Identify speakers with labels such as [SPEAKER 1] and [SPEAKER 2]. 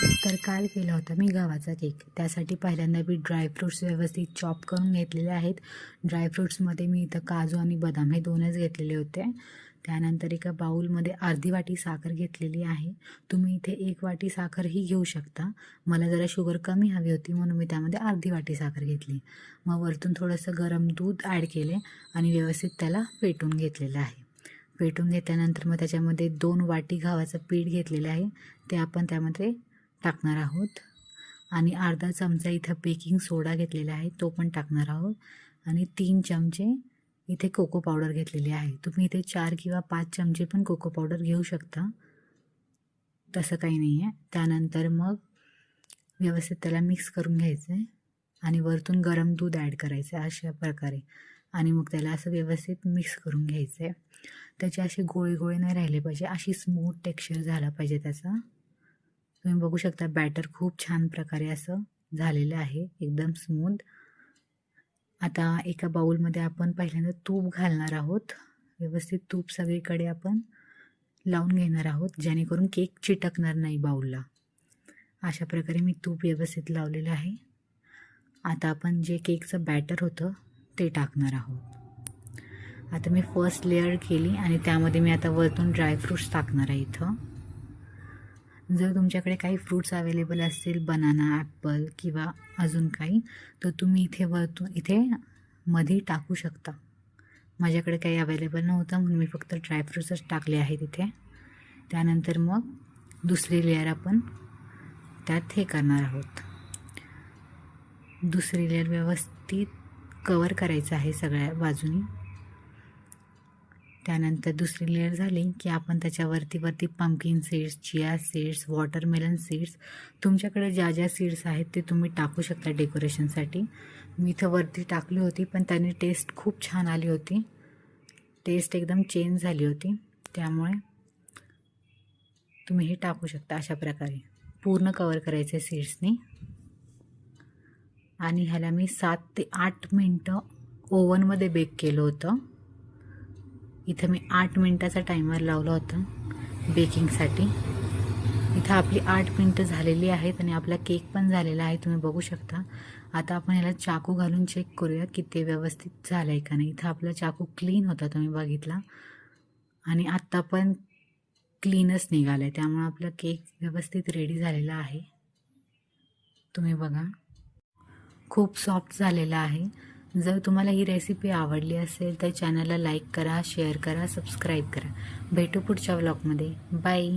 [SPEAKER 1] तर काल केला होता मी गव्हाचा केक. त्यासाठी पहिल्यांदा मी ड्रायफ्रूट्स व्यवस्थित चॉप करून घेतलेले आहेत. ड्रायफ्रूट्समध्ये मी इथं काजू आणि बदाम हे 2च घेतलेले होते. त्यानंतर एका बाऊलमध्ये अर्धी वाटी साखर घेतलेली आहे. तुम्ही इथे 1 वाटी साखरही घेऊ शकता. मला जरा शुगर कमी हवी होती म्हणून मी त्यामध्ये अर्धी वाटी साखर घेतली. मग वरतून थोडंसं गरम दूध ॲड केले आणि व्यवस्थित त्याला फेटून घेतलेलं आहे. फेटून घेतल्यानंतर मग त्याच्यामध्ये 2 वाटी गव्हाचं पीठ घेतलेलं आहे. ते आपण त्यामध्ये टाकणार आहोत आणि अर्धा चमचा इथं बेकिंग सोडा घेतलेला आहे, तो पण टाकणार आहोत आणि 3 चमचे इथे कोको पावडर घेतलेली आहे. तुम्ही इथे 4 किंवा 5 चमचे पण कोको पावडर घेऊ शकता, तसं काही नाही आहे. त्यानंतर मग व्यवस्थित त्याला मिक्स करून घ्यायचं आहे आणि वरतून गरम दूध ॲड करायचं आहे अशा प्रकारे आणि मग त्याला असं व्यवस्थित मिक्स करून घ्यायचं आहे. त्याचे असे गोळे गोळे नाही राहिले पाहिजे, अशी स्मूथ टेक्स्चर झाला पाहिजे त्याचा. तुम्ही बघू शकता बॅटर खूप छान प्रकारे असं झालेलं आहे, एकदम स्मूथ. आता एका बाऊलमध्ये आपण पहिल्यांदा तूप घालणार आहोत. व्यवस्थित तूप सगळीकडे आपण लावून घेणार आहोत, जेणेकरून केक चिटकणार नाही बाऊलला. अशा प्रकारे मी तूप व्यवस्थित लावलेलं आहे. आता आपण जे केकचं बॅटर होतं ते टाकणार आहोत. आता मी फर्स्ट लेअर केली आणि त्यामध्ये मी आता वरतून ड्रायफ्रूट्स टाकणार आहे इथं. जर तुमच्याकडे काही फ्रूट्स अवेलेबल असतील, बनाना, ॲपल किंवा अजून काही, तर तुम्ही इथे वरतून इथे मध्ये टाकू शकता. माझ्याकडे काही अवेलेबल नव्हतं म्हणून मी फक्त ड्रायफ्रूट्सच टाकले आहेत इथे. त्यानंतर मग दुसरी लेअर आपण त्यात हे करणार आहोत. दुसरी लेअर व्यवस्थित कवर करायचं आहे सगळ्या बाजूनी. त्यानंतर दुसरी लेअर झाली की आपण त्याच्यावरती pumpkin seeds, chia seeds, watermelon seeds, तुमच्याकडे ज्या ज्या सीड्स आहेत ते तुम्ही टाकू शकता डेकोरेशनसाठी. मी इथं वरती टाकली होती पण त्याने टेस्ट खूप छान आली होती, टेस्ट एकदम चेंज झाली होती. त्यामुळे तुम्ही हे टाकू शकता अशा प्रकारे. पूर्ण कवर करायचं आहे सीड्सनी. आणि ह्याला मी 7 ते 8 मिनटं ओव्हनमध्ये बेक केलं होतं. इथं मी 8 मिनटाचा टायमर लावला होता बेकिंगसाठी. इथं आपली 8 मिनटं झालेली आहेत आणि आपला केक पण झालेला आहे, तुम्ही बघू शकता. आता आपण ह्याला चाकू घालून चेक करूया की ते व्यवस्थित झालं आहे का नाही. इथं आपला चाकू क्लीन होता, तुम्ही बघितला, आणि आत्ता पण क्लीनच निघाला आहे. त्यामुळे आपला केक व्यवस्थित रेडी झालेला आहे. तुम्ही बघा, खूप सॉफ्ट झालेला आहे. जर तुम्हाला ही रेसिपी आवडली असेल तर चॅनलला लाईक करा, शेअर करा, सबस्क्राईब करा. भेटू पुढच्या व्लॉगमध्ये. बाय.